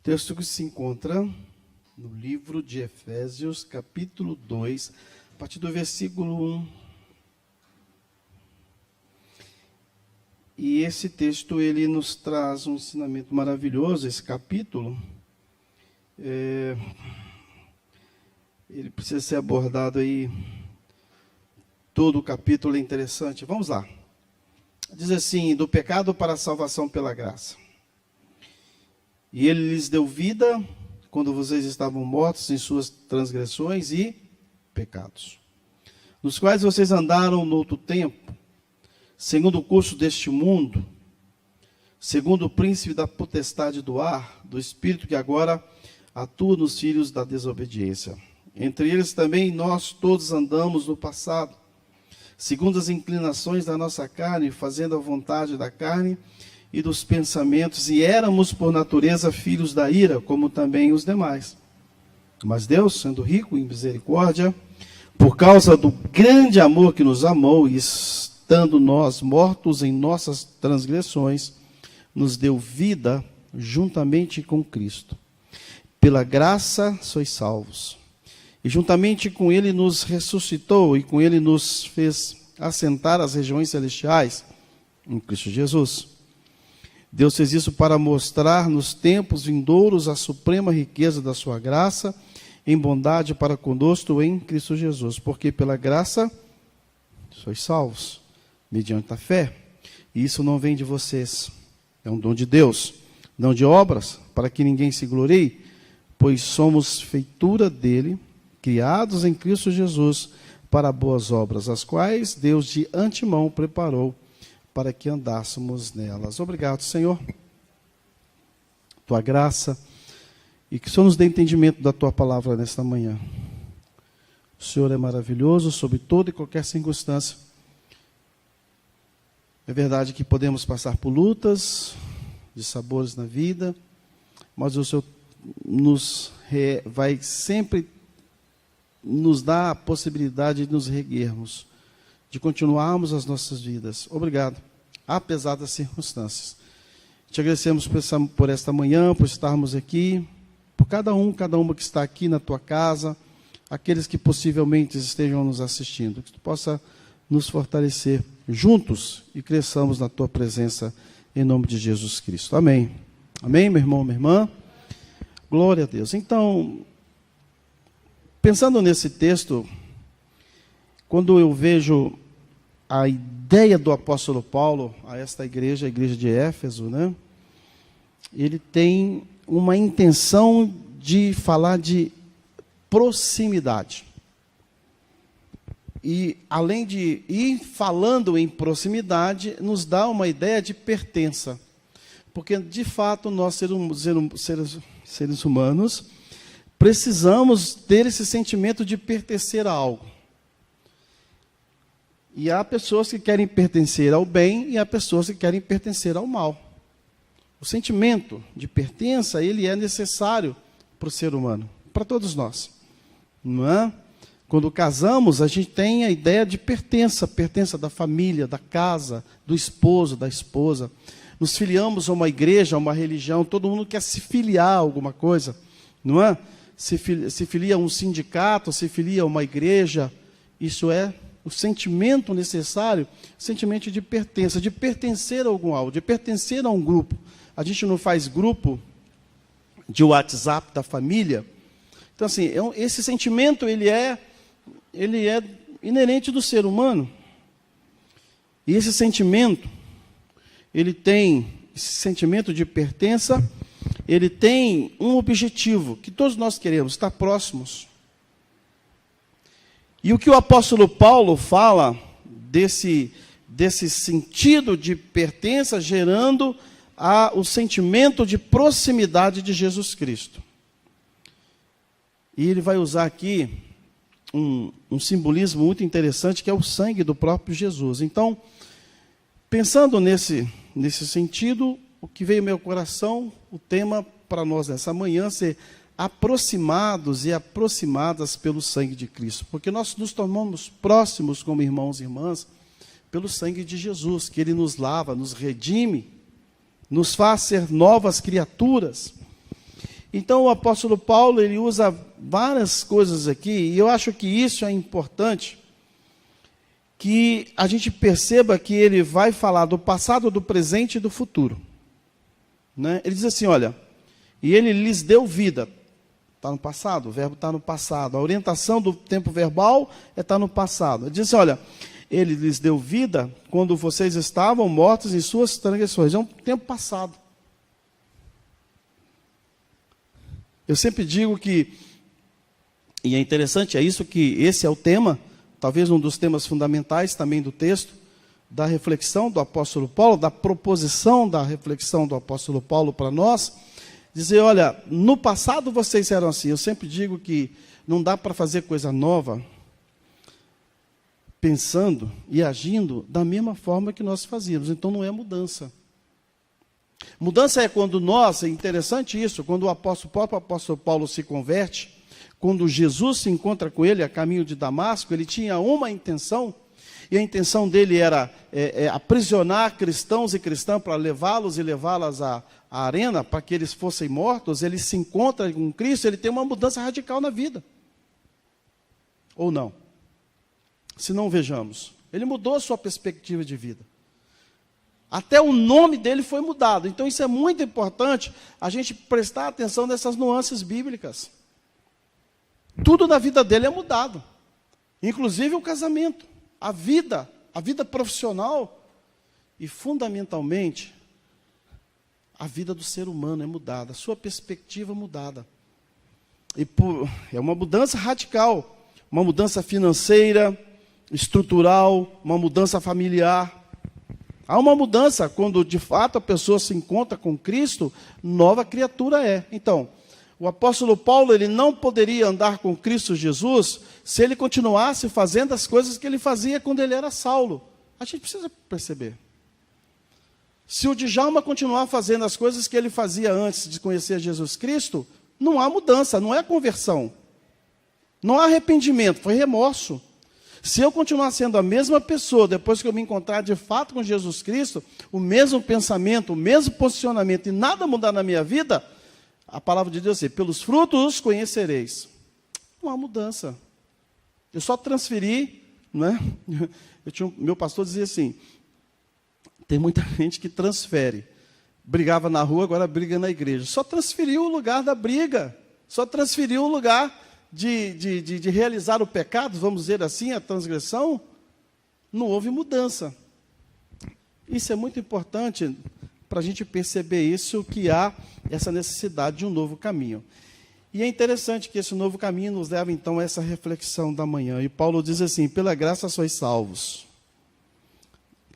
Texto que se encontra no livro de Efésios, capítulo 2, a partir do versículo 1. E esse texto, ele nos traz um ensinamento maravilhoso, esse capítulo. Ele precisa ser abordado aí, todo o capítulo é interessante. Vamos lá. Diz assim: do pecado para a salvação pela graça. E ele lhes deu vida quando vocês estavam mortos em suas transgressões e pecados, nos quais vocês andaram no outro tempo, segundo o curso deste mundo, segundo o príncipe da potestade do ar, do espírito que agora atua nos filhos da desobediência. Entre eles também nós todos andamos no passado, segundo as inclinações da nossa carne, fazendo a vontade da carne e dos pensamentos, e éramos por natureza filhos da ira, como também os demais. Mas Deus, sendo rico em misericórdia, por causa do grande amor que nos amou, e estando nós mortos em nossas transgressões, nos deu vida juntamente com Cristo. Pela graça sois salvos. E juntamente com Ele nos ressuscitou, e com Ele nos fez assentar às regiões celestiais, em Cristo Jesus. Deus fez isso para mostrar nos tempos vindouros a suprema riqueza da sua graça, em bondade para conosco em Cristo Jesus. Porque pela graça sois salvos, mediante a fé. E isso não vem de vocês, é um dom de Deus, não de obras, para que ninguém se glorie, pois somos feitura dele, criados em Cristo Jesus, para boas obras, as quais Deus de antemão preparou para que andássemos nelas. Obrigado, Senhor, tua graça, e que o Senhor nos dê entendimento da tua palavra nesta manhã. O Senhor é maravilhoso sobre toda e qualquer circunstância. É verdade que podemos passar por lutas, de sabores na vida, mas o Senhor vai sempre nos dar a possibilidade de nos reerguermos, de continuarmos as nossas vidas. Obrigado, apesar das circunstâncias. Te agradecemos por esta manhã, por estarmos aqui, por cada uma que está aqui na tua casa, aqueles que possivelmente estejam nos assistindo, que tu possa nos fortalecer juntos e cresçamos na tua presença, em nome de Jesus Cristo. Amém. Amém, meu irmão, minha irmã? Glória a Deus. Então, pensando nesse texto, quando eu vejo a ideia do apóstolo Paulo a esta igreja, a igreja de Éfeso, né? Ele tem uma intenção de falar de proximidade. E além de ir falando em proximidade, nos dá uma ideia de pertença. Porque, de fato, nós seres humanos, precisamos ter esse sentimento de pertencer a algo. E há pessoas que querem pertencer ao bem e há pessoas que querem pertencer ao mal. O sentimento de pertença, ele é necessário para o ser humano, para todos nós. Não é? Quando casamos, a gente tem a ideia de pertença da família, da casa, do esposo, da esposa. Nos filiamos a uma igreja, a uma religião, todo mundo quer se filiar a alguma coisa, não é? Se filia a um sindicato, se filia a uma igreja. Isso é o sentimento necessário, o sentimento de pertença, de pertencer a algo, de pertencer a um grupo. A gente não faz grupo de WhatsApp da família. Então, assim, esse sentimento, ele é inerente do ser humano. E esse sentimento, esse sentimento de pertença, ele tem um objetivo, que todos nós queremos, estar próximos. E o que o apóstolo Paulo fala desse sentido de pertença, gerando o sentimento de proximidade de Jesus Cristo. E ele vai usar aqui um simbolismo muito interessante, que é o sangue do próprio Jesus. Então, pensando nesse sentido, o que veio ao meu coração, o tema para nós nessa manhã, ser aproximados e aproximadas pelo sangue de Cristo. Porque nós nos tornamos próximos como irmãos e irmãs pelo sangue de Jesus, que Ele nos lava, nos redime, nos faz ser novas criaturas. Então o apóstolo Paulo, ele usa várias coisas aqui, e eu acho que isso é importante, que a gente perceba que ele vai falar do passado, do presente e do futuro. Né? Ele diz assim, olha, e ele lhes deu vida. Está no passado, o verbo está no passado. A orientação do tempo verbal está no passado. Ele diz assim, olha, ele lhes deu vida quando vocês estavam mortos em suas transgressões. É um tempo passado. Eu sempre digo que, e é interessante, é isso que esse é o tema, talvez um dos temas fundamentais também do texto, da reflexão do apóstolo Paulo, da proposição da reflexão do apóstolo Paulo para nós, dizer, olha, no passado vocês eram assim. Eu sempre digo que não dá para fazer coisa nova pensando e agindo da mesma forma que nós fazíamos. Então não é mudança. Mudança é quando nós, é interessante isso, quando o próprio apóstolo Paulo se converte, quando Jesus se encontra com ele a caminho de Damasco, ele tinha uma intenção, e a intenção dele era aprisionar cristãos e cristãs para levá-los e levá-las à arena, para que eles fossem mortos. Ele se encontra com Cristo, ele tem uma mudança radical na vida. Ou não? Se não, vejamos. Ele mudou a sua perspectiva de vida. Até o nome dele foi mudado. Então isso é muito importante, a gente prestar atenção nessas nuances bíblicas. Tudo na vida dele é mudado. Inclusive o casamento, a vida profissional e, fundamentalmente, a vida do ser humano é mudada, a sua perspectiva é mudada. É uma mudança radical, uma mudança financeira, estrutural, uma mudança familiar. Há uma mudança quando, de fato, a pessoa se encontra com Cristo, nova criatura é. Então, o apóstolo Paulo, ele não poderia andar com Cristo Jesus se ele continuasse fazendo as coisas que ele fazia quando ele era Saulo. A gente precisa perceber. Se o Djalma continuar fazendo as coisas que ele fazia antes de conhecer Jesus Cristo, não há mudança, não é conversão. Não há arrependimento, foi remorso. Se eu continuar sendo a mesma pessoa, depois que eu me encontrar de fato com Jesus Cristo, o mesmo pensamento, o mesmo posicionamento, e nada mudar na minha vida, a palavra de Deus diz, pelos frutos os conhecereis. Não há mudança. Eu só transferi, né? Meu pastor dizia assim, tem muita gente que transfere. Brigava na rua, agora briga na igreja. Só transferiu o lugar da briga. Só transferiu o lugar de realizar o pecado, vamos dizer assim, a transgressão. Não houve mudança. Isso é muito importante para a gente perceber isso, que há essa necessidade de um novo caminho. E é interessante que esse novo caminho nos leva, então, a essa reflexão da manhã. E Paulo diz assim, pela graça sois salvos.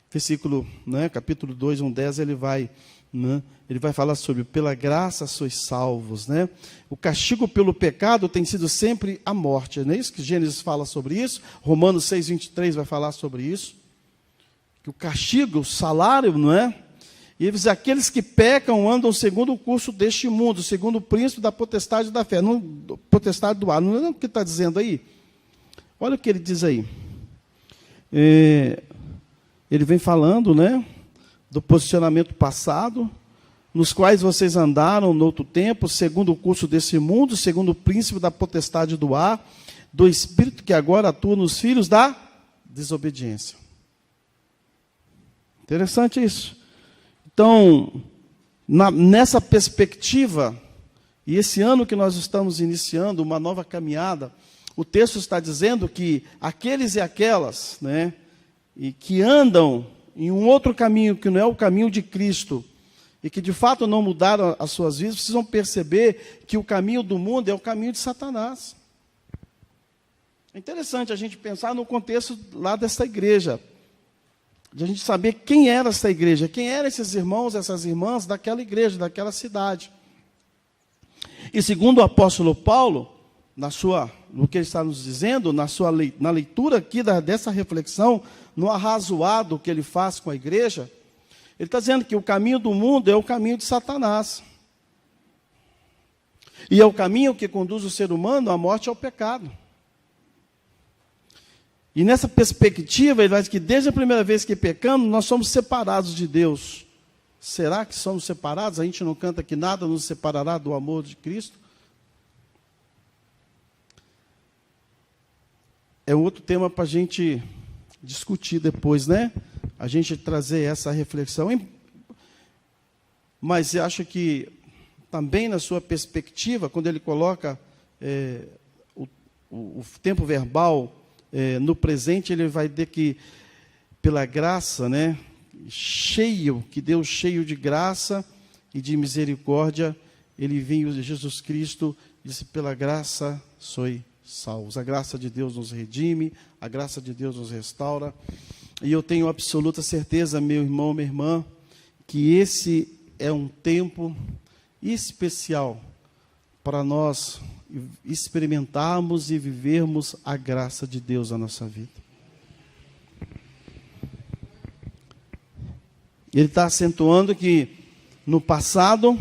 Versículo, capítulo 2, 1:10, ele vai falar sobre, pela graça sois salvos. Né? O castigo pelo pecado tem sido sempre a morte. Não é isso que Gênesis fala sobre isso? Romanos 6:23 vai falar sobre isso. Que o castigo, o salário, não é? E ele diz, aqueles que pecam andam segundo o curso deste mundo, segundo o príncipe da potestade da fé, não, potestade do ar. Não é o que está dizendo aí? Olha o que ele diz aí. Ele vem falando, do posicionamento passado, nos quais vocês andaram no outro tempo, segundo o curso desse mundo, segundo o príncipe da potestade do ar, do espírito que agora atua nos filhos da desobediência. Interessante isso. Então, nessa perspectiva, e esse ano que nós estamos iniciando uma nova caminhada, o texto está dizendo que aqueles e aquelas, e que andam em um outro caminho, que não é o caminho de Cristo, e que de fato não mudaram as suas vidas, precisam perceber que o caminho do mundo é o caminho de Satanás. É interessante a gente pensar no contexto lá dessa igreja, de a gente saber quem era essa igreja, quem eram esses irmãos, essas irmãs daquela igreja, daquela cidade. E segundo o apóstolo Paulo, no que ele está nos dizendo, na leitura aqui dessa reflexão, no arrazoado que ele faz com a igreja, ele está dizendo que o caminho do mundo é o caminho de Satanás. E é o caminho que conduz o ser humano à morte e ao pecado. E nessa perspectiva, ele vai dizer que desde a primeira vez que pecamos, nós somos separados de Deus. Será que somos separados? A gente não canta que nada nos separará do amor de Cristo? É outro tema para a gente discutir depois, né? A gente trazer essa reflexão. Mas eu acho que também na sua perspectiva, quando ele coloca o tempo verbal no presente, ele vai dizer que pela graça, né? Que Deus cheio de graça e de misericórdia, ele veio de Jesus Cristo, disse, pela graça sois salvos. A graça de Deus nos redime, a graça de Deus nos restaura. E eu tenho absoluta certeza, meu irmão, minha irmã, que esse é um tempo especial para nós experimentarmos e vivermos a graça de Deus na nossa vida. Ele está acentuando que no passado,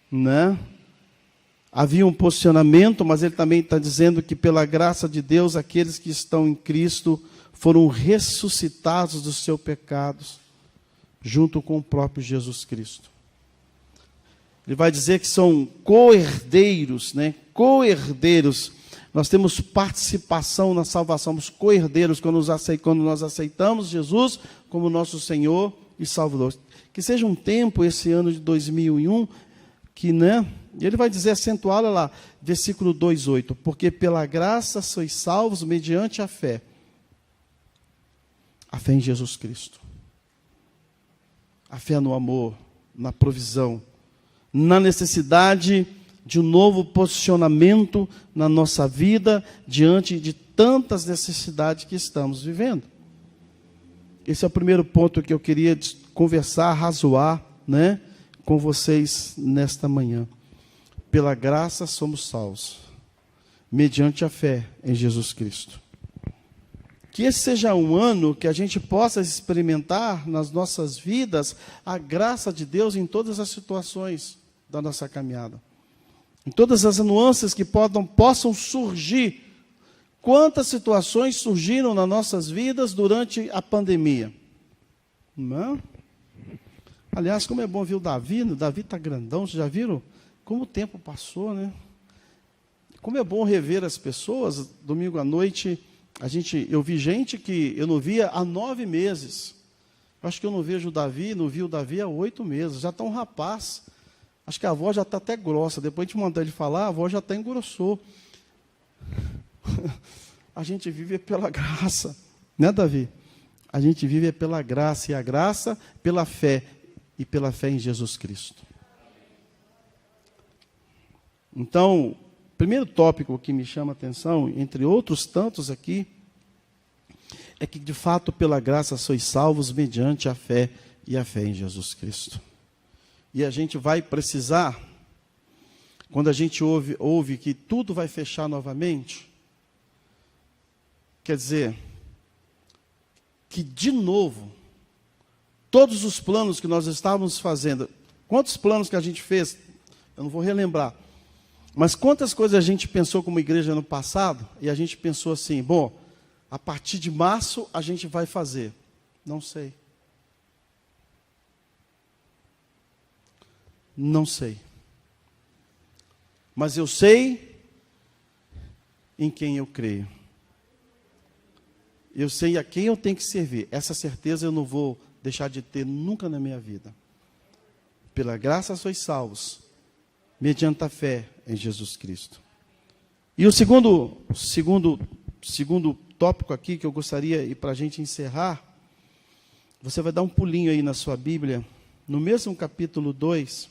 né, havia um posicionamento, mas ele também está dizendo que pela graça de Deus, aqueles que estão em Cristo foram ressuscitados dos seus pecados, junto com o próprio Jesus Cristo. Ele vai dizer que são co-herdeiros, né? Co-herdeiros. Nós temos participação na salvação, somos co-herdeiros quando nós aceitamos Jesus como nosso Senhor e Salvador. Que seja um tempo, esse ano de 2001, que, né? Ele vai dizer, acentuar, olha lá, versículo 2:8, porque pela graça sois salvos mediante a fé em Jesus Cristo. A fé no amor, na provisão, na necessidade de um novo posicionamento na nossa vida, diante de tantas necessidades que estamos vivendo. Esse é o primeiro ponto que eu queria conversar, razoar, né, com vocês nesta manhã. Pela graça somos salvos, mediante a fé em Jesus Cristo. Que esse seja um ano que a gente possa experimentar nas nossas vidas a graça de Deus em todas as situações da nossa caminhada. Em todas as nuances que possam surgir. Quantas situações surgiram nas nossas vidas durante a pandemia? Não? Aliás, como é bom ver o Davi. O Davi está grandão, vocês já viram? Como o tempo passou, né? Como é bom rever as pessoas. Domingo à noite, eu vi gente que eu não via há 9 meses. Acho que eu não vejo o Davi, não vi o Davi há 8 meses. Já está um rapaz. Acho que a voz já está até grossa. Depois de mandar ele falar, a voz já até engrossou. A gente vive pela graça. Né, Davi? A gente vive pela graça. E a graça pela fé. E pela fé em Jesus Cristo. Então, o primeiro tópico que me chama a atenção, entre outros tantos aqui, é que de fato pela graça sois salvos mediante a fé e a fé em Jesus Cristo. E a gente vai precisar, quando a gente ouve que tudo vai fechar novamente, quer dizer, que de novo, todos os planos que nós estávamos fazendo, quantos planos que a gente fez, eu não vou relembrar, mas quantas coisas a gente pensou como igreja no passado, e a gente pensou assim, bom, a partir de março a gente vai fazer. Não sei. Não sei. Mas eu sei em quem eu creio. Eu sei a quem eu tenho que servir. Essa certeza eu não vou deixar de ter nunca na minha vida. Pela graça sois salvos, mediante a fé em Jesus Cristo. E o segundo tópico aqui que eu gostaria, e para a gente encerrar, você vai dar um pulinho aí na sua Bíblia, no mesmo capítulo 2,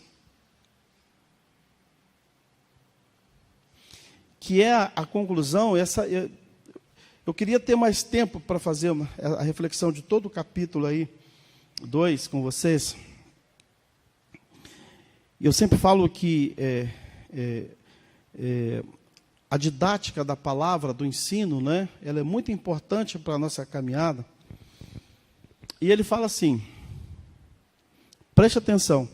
que é a conclusão. Eu queria ter mais tempo para fazer a reflexão de todo o capítulo aí, 2 com vocês. Eu sempre falo que a didática da palavra, do ensino, né, ela é muito importante para a nossa caminhada. E ele fala assim, preste atenção,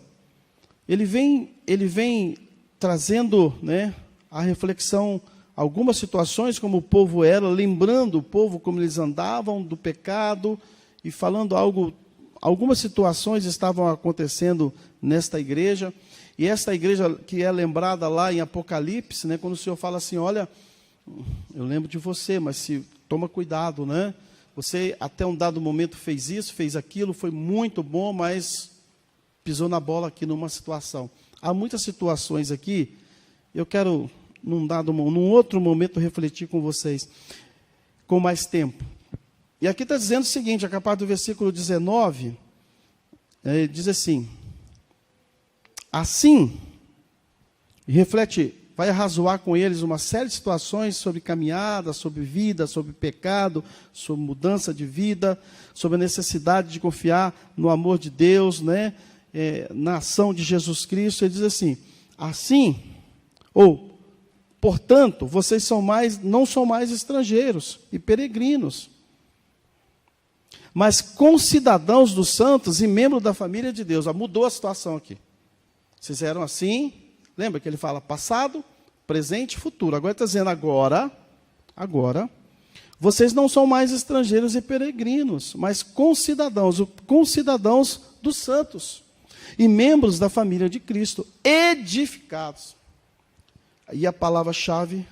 ele vem trazendo, né, a reflexão, algumas situações como o povo era, lembrando o povo como eles andavam do pecado, e falando algo algumas situações estavam acontecendo nesta igreja, e esta igreja que é lembrada lá em Apocalipse, né, quando o Senhor fala assim, olha, eu lembro de você, mas toma cuidado, né? Você até um dado momento fez isso, fez aquilo, foi muito bom, mas pisou na bola aqui numa situação. Há muitas situações aqui, eu quero, num outro momento, refletir com vocês, com mais tempo. E aqui está dizendo o seguinte, a capaz do versículo 19, diz assim, assim, reflete, vai arrazoar com eles uma série de situações sobre caminhada, sobre vida, sobre pecado, sobre mudança de vida, sobre a necessidade de confiar no amor de Deus, né? Na ação de Jesus Cristo. Ele diz assim, portanto, vocês não são mais estrangeiros e peregrinos, mas concidadãos dos santos e membros da família de Deus. Mudou a situação aqui. Vocês eram assim, lembra que ele fala passado, presente e futuro. Agora está dizendo agora, vocês não são mais estrangeiros e peregrinos, mas concidadãos dos santos e membros da família de Cristo, edificados. E a palavra-chave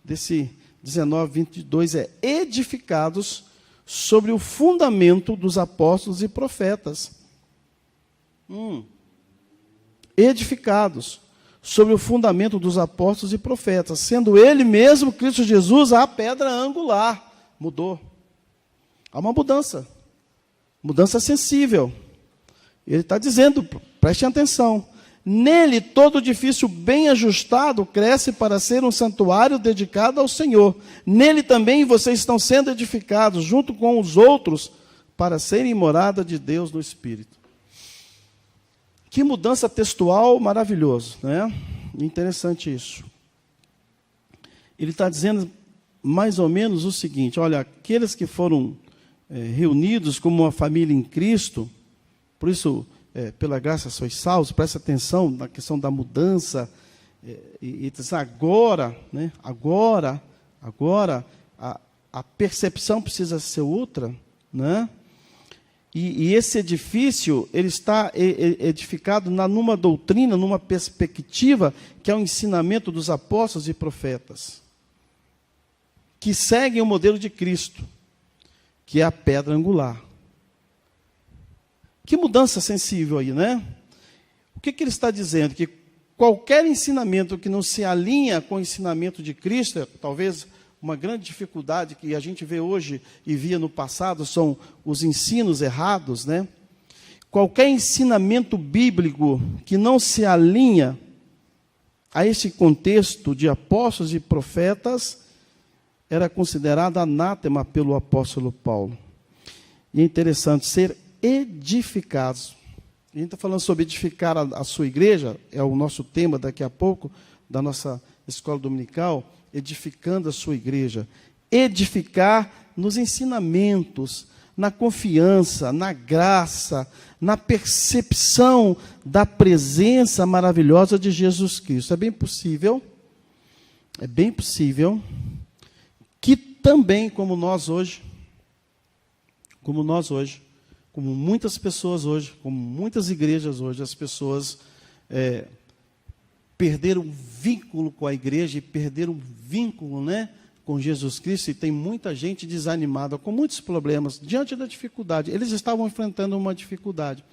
desse 19:22 é edificados sobre o fundamento dos apóstolos e profetas. Edificados sobre o fundamento dos apóstolos e profetas, sendo ele mesmo, Cristo Jesus, a pedra angular. Mudou. Há uma mudança sensível. Ele está dizendo, prestem atenção, nele todo edifício bem ajustado cresce para ser um santuário dedicado ao Senhor. Nele também vocês estão sendo edificados, junto com os outros, para serem morada de Deus no Espírito. Que mudança textual maravilhoso, né? Interessante isso. Ele está dizendo mais ou menos o seguinte, olha, aqueles que foram reunidos como uma família em Cristo, por isso, pela graça sois salvos, presta atenção na questão da mudança, e diz, agora, né? Agora, a percepção precisa ser outra, né? E esse edifício, ele está edificado numa doutrina, numa perspectiva, que é o ensinamento dos apóstolos e profetas, que seguem o modelo de Cristo, que é a pedra angular. Que mudança sensível aí, né? O que ele está dizendo? Que qualquer ensinamento que não se alinha com o ensinamento de Cristo, talvez uma grande dificuldade que a gente vê hoje e via no passado, são os ensinos errados, né? Qualquer ensinamento bíblico que não se alinha a esse contexto de apóstolos e profetas, era considerado anátema pelo apóstolo Paulo. E é interessante, ser edificados. A gente está falando sobre edificar a sua igreja, é o nosso tema daqui a pouco, da nossa escola dominical, edificando a sua igreja. Edificar nos ensinamentos, na confiança, na graça, na percepção da presença maravilhosa de Jesus Cristo. É bem possível que também, como muitas pessoas hoje, como muitas igrejas hoje, as pessoas perderam o vínculo com a igreja e perderam o vínculo, né, com Jesus Cristo, e tem muita gente desanimada, com muitos problemas, diante da dificuldade. Eles estavam enfrentando uma dificuldade.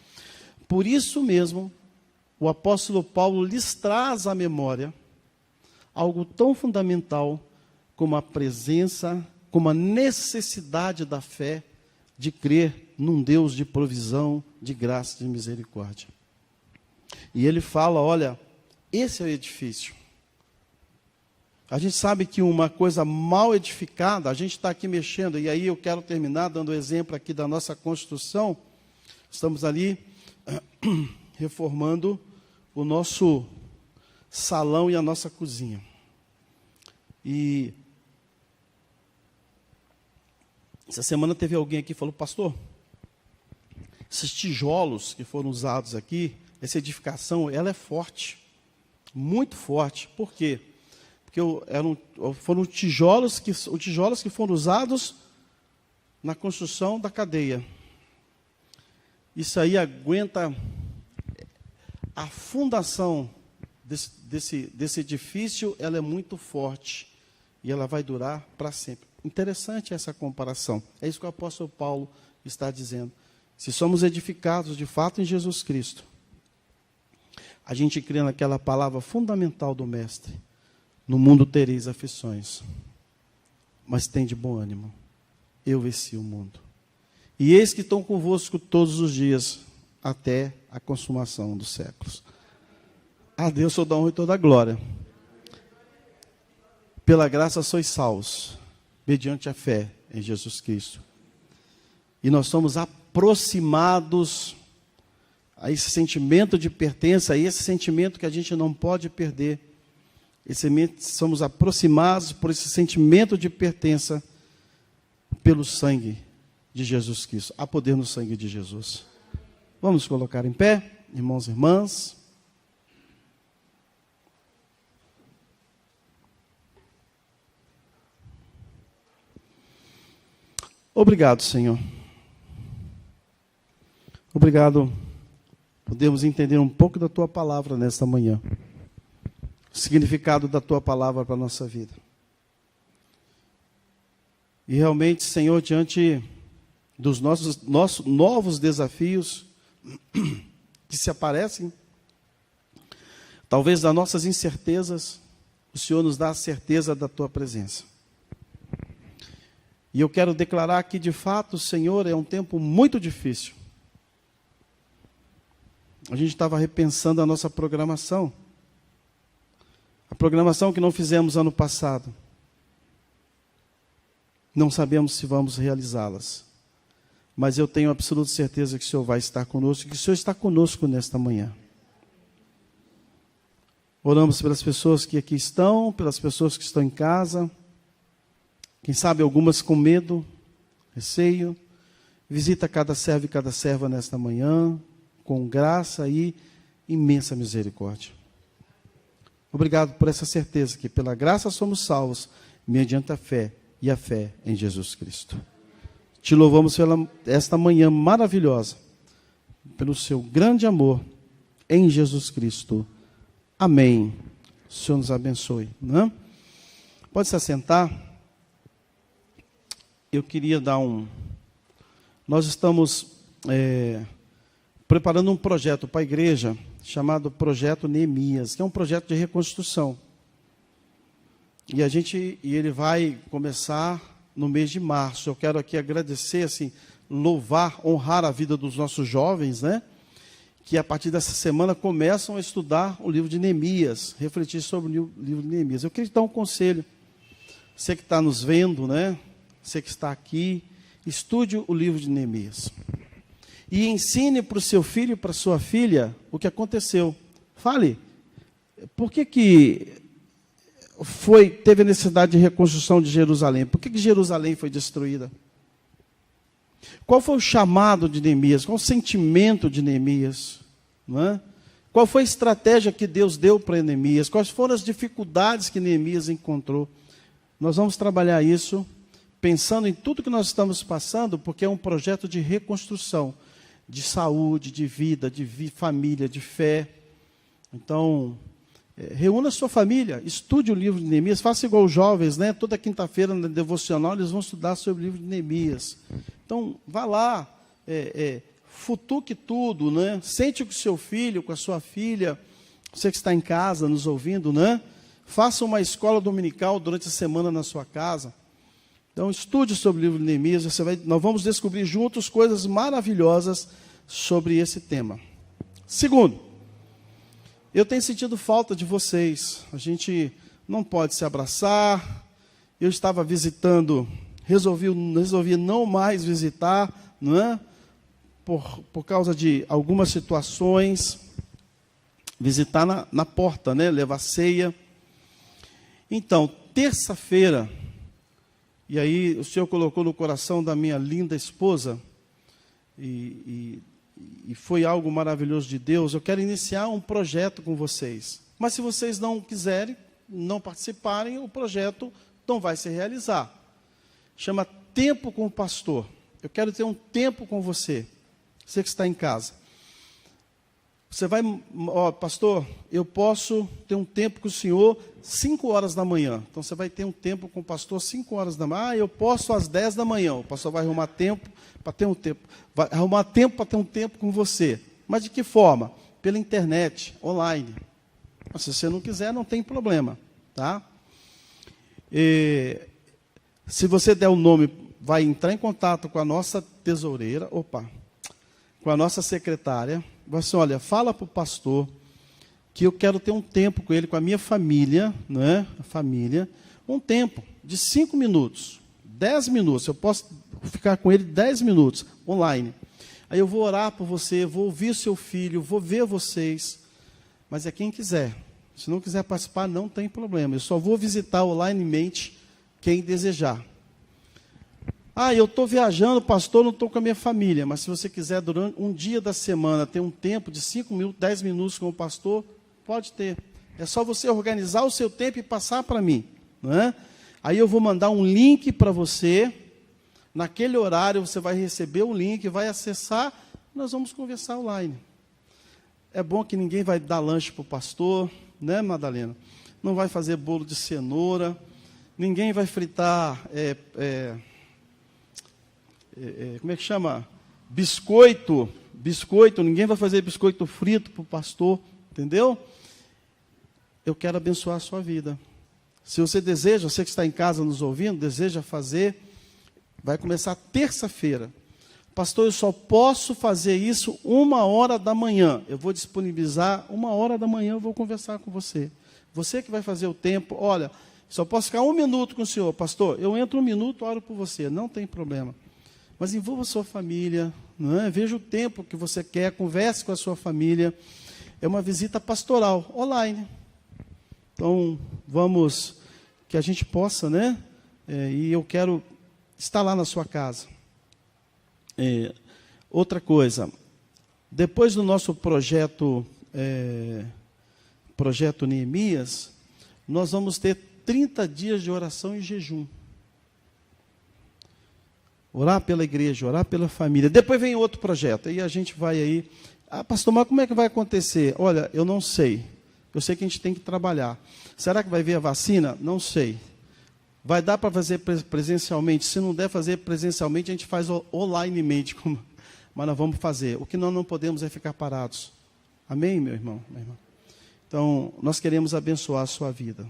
Por isso mesmo, o apóstolo Paulo lhes traz à memória algo tão fundamental como a presença, como a necessidade da fé, de crer num Deus de provisão, de graça, de misericórdia. E ele fala, olha, esse é o edifício. A gente sabe que uma coisa mal edificada, a gente está aqui mexendo, e aí eu quero terminar dando exemplo aqui da nossa construção. Estamos ali reformando o nosso salão e a nossa cozinha. E essa semana teve alguém aqui que falou, pastor, esses tijolos que foram usados aqui, essa edificação, ela é forte, muito forte. Por quê? Porque foram tijolos que foram usados na construção da cadeia. Isso aí aguenta a fundação desse edifício, ela é muito forte e ela vai durar para sempre. Interessante essa comparação. É isso que o apóstolo Paulo está dizendo. Se somos edificados de fato em Jesus Cristo, a gente crê naquela palavra fundamental do Mestre: no mundo tereis aflições, mas tem de bom ânimo, eu venci o mundo. E eis que estou convosco todos os dias, até a consumação dos séculos. A Deus toda a honra e toda a glória. Pela graça sois salvos, mediante a fé em Jesus Cristo. E nós somos aproximados a esse sentimento de pertença, a esse sentimento que a gente não pode perder. Somos aproximados por esse sentimento de pertença pelo sangue de Jesus Cristo. Há poder no sangue de Jesus. Vamos nos colocar em pé, irmãos e irmãs. Obrigado, Senhor. Obrigado. Podemos entender um pouco da Tua palavra nesta manhã. O significado da Tua palavra para a nossa vida. E realmente, Senhor, diante dos nossos novos desafios que se aparecem, talvez das nossas incertezas, o Senhor nos dá a certeza da Tua presença. E eu quero declarar que, de fato, Senhor, é um tempo muito difícil. A gente estava repensando a nossa programação. A programação que não fizemos ano passado. Não sabemos se vamos realizá-las. Mas eu tenho absoluta certeza que o Senhor vai estar conosco, que o Senhor está conosco nesta manhã. Oramos pelas pessoas que aqui estão, pelas pessoas que estão em casa. Quem sabe algumas com medo, receio. Visita cada servo e cada serva nesta manhã, com graça e imensa misericórdia. Obrigado por essa certeza que pela graça somos salvos, mediante a fé e a fé em Jesus Cristo. Te louvamos pela esta manhã maravilhosa, pelo seu grande amor em Jesus Cristo. Amém. O Senhor nos abençoe. Não? Pode se assentar. Eu queria dar Nós estamos preparando um projeto para a igreja, chamado Projeto Neemias, que é um projeto de reconstrução. E ele vai começar no mês de março. Eu quero aqui agradecer, assim, louvar, honrar a vida dos nossos jovens, né? Que a partir dessa semana começam a estudar o livro de Neemias, refletir sobre o livro de Neemias. Eu queria te dar um conselho. Você que está nos vendo, né? Você que está aqui, estude o livro de Neemias. E ensine para o seu filho e para a sua filha o que aconteceu. Fale, por que teve a necessidade de reconstrução de Jerusalém? Por que Jerusalém foi destruída? Qual foi o chamado de Neemias? Qual o sentimento de Neemias? Não é? Qual foi a estratégia que Deus deu para Neemias? Quais foram as dificuldades que Neemias encontrou? Nós vamos trabalhar isso pensando em tudo que nós estamos passando, porque é um projeto de reconstrução, de saúde, de vida, de família, de fé. Então, reúna a sua família, estude o livro de Neemias, faça igual os jovens, né? Toda quinta-feira na devocional eles vão estudar sobre o livro de Neemias. Então, vá lá, futuque tudo, né? Sente com o seu filho, com a sua filha, você que está em casa nos ouvindo, né? Faça uma escola dominical durante a semana na sua casa. Então, estude sobre o livro de Neemias, nós vamos descobrir juntos coisas maravilhosas sobre esse tema. Segundo, eu tenho sentido falta de vocês. A gente não pode se abraçar. Eu estava visitando, resolvi não mais visitar, não é? Por causa de algumas situações, visitar na porta, né? Levar ceia. Então, terça-feira, e aí o Senhor colocou no coração da minha linda esposa, e foi algo maravilhoso de Deus. Eu quero iniciar um projeto com vocês. Mas se vocês não quiserem, não participarem, o projeto não vai se realizar. Chama Tempo com o Pastor. Eu quero ter um tempo com você. Você que está em casa. Você vai, pastor, eu posso ter um tempo com o senhor 5 horas da manhã. Então você vai ter um tempo com o pastor 5 horas da manhã. Eu posso às 10 da manhã. O pastor vai arrumar tempo para ter um tempo. Vai arrumar tempo para ter um tempo com você. Mas de que forma? Pela internet, online. Mas se você não quiser, não tem problema, tá? Se você der o nome, vai entrar em contato com a nossa tesoureira, com a nossa secretária. Vai assim, olha, fala para o pastor que eu quero ter um tempo com ele, com a minha família, né? A família, um tempo de 5 minutos, 10 minutos. Eu posso ficar com ele 10 minutos, online. Aí eu vou orar por você, vou ouvir seu filho, vou ver vocês. Mas é quem quiser. Se não quiser participar, não tem problema. Eu só vou visitar onlinemente quem desejar. Eu estou viajando, pastor, não estou com a minha família. Mas se você quiser, durante um dia da semana, ter um tempo de 5 minutos, 10 minutos com o pastor, pode ter. É só você organizar o seu tempo e passar para mim. Não é? Aí eu vou mandar um link para você. Naquele horário, você vai receber o link, vai acessar. Nós vamos conversar online. É bom que ninguém vai dar lanche para o pastor, né, Madalena? Não vai fazer bolo de cenoura. Ninguém vai fritar... como é que chama? Biscoito, ninguém vai fazer biscoito frito para o pastor, entendeu? Eu quero abençoar a sua vida. Se você deseja, você que está em casa nos ouvindo, deseja fazer, vai começar terça-feira. Pastor, eu só posso fazer isso 1h da manhã. Eu vou disponibilizar 1h da manhã, eu vou conversar com você. Você que vai fazer o tempo, olha, só posso ficar 1 minuto com o senhor. Pastor, eu entro 1 minuto, oro por você, não tem problema. Mas envolva a sua família, não é? Veja o tempo que você quer, converse com a sua família. É uma visita pastoral, online. Então, vamos, que a gente possa, né? E eu quero estar lá na sua casa. Outra coisa, depois do nosso projeto Neemias, nós vamos ter 30 dias de oração e jejum. Orar pela igreja, orar pela família. Depois vem outro projeto. Aí a gente vai aí. Pastor, mas como é que vai acontecer? Olha, eu não sei. Eu sei que a gente tem que trabalhar. Será que vai vir a vacina? Não sei. Vai dar para fazer presencialmente? Se não der fazer presencialmente, a gente faz onlinemente. Mas nós vamos fazer. O que nós não podemos é ficar parados. Amém, meu irmão? Minha irmã? Então, nós queremos abençoar a sua vida.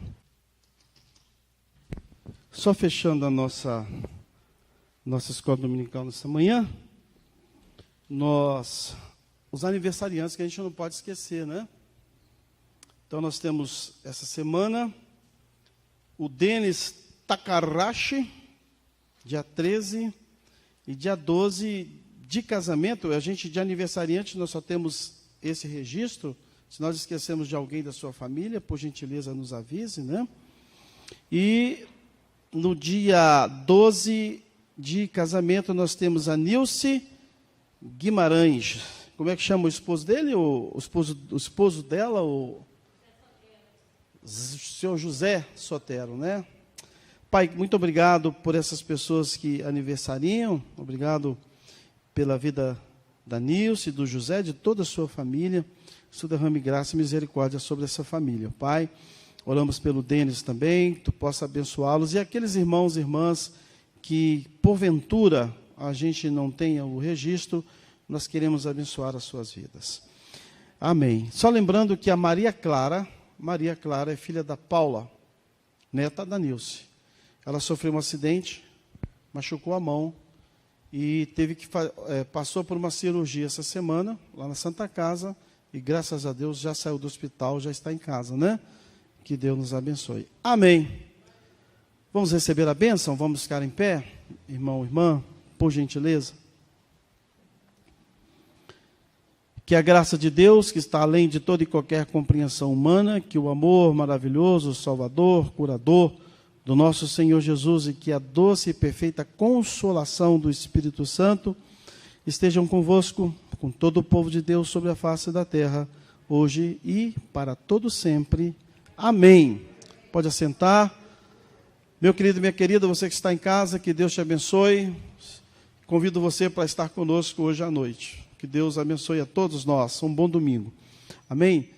Só fechando a nossa escola dominical nessa manhã, os aniversariantes que a gente não pode esquecer, né? Então nós temos essa semana o Denis Takarashi, dia 13, e dia 12 de casamento. A gente de aniversariante, nós só temos esse registro. Se nós esquecemos de alguém da sua família, por gentileza nos avise, né? E no dia 12 de casamento, nós temos a Nilce Guimarães. Como é que chama o esposo dele? O esposo dela? O senhor José Sotero, né? Pai, muito obrigado por essas pessoas que aniversariam. Obrigado pela vida da Nilce, do José, de toda a sua família. Que tu derrame graça e misericórdia sobre essa família. Pai, oramos pelo Denis também, que tu possa abençoá-los. E aqueles irmãos e irmãs que, porventura, a gente não tenha o registro, nós queremos abençoar as suas vidas. Amém. Só lembrando que a Maria Clara é filha da Paula, neta da Nilce. Ela sofreu um acidente, machucou a mão e passou por uma cirurgia essa semana, lá na Santa Casa, e graças a Deus já saiu do hospital, já está em casa, né? Que Deus nos abençoe. Amém. Vamos receber a bênção? Vamos ficar em pé, irmão, irmã, por gentileza. Que a graça de Deus, que está além de toda e qualquer compreensão humana, que o amor maravilhoso, salvador, curador do nosso Senhor Jesus e que a doce e perfeita consolação do Espírito Santo estejam convosco, com todo o povo de Deus sobre a face da terra, hoje e para todo sempre. Amém. Pode assentar. Meu querido e minha querida, você que está em casa, que Deus te abençoe. Convido você para estar conosco hoje à noite. Que Que Deus abençoe a todos nós. Um bom domingo. Amém?